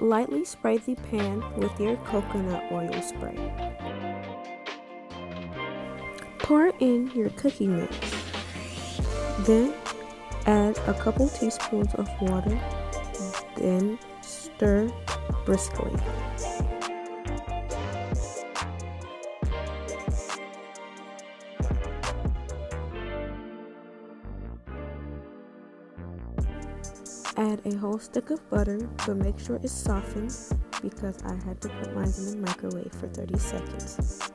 Lightly spray the pan with your coconut oil spray. Pour in your cooking mix. Then add a couple teaspoons of water, then stir briskly. Add a whole stick of butter, but make sure it's softened because I had to put mine in the microwave for 30 seconds.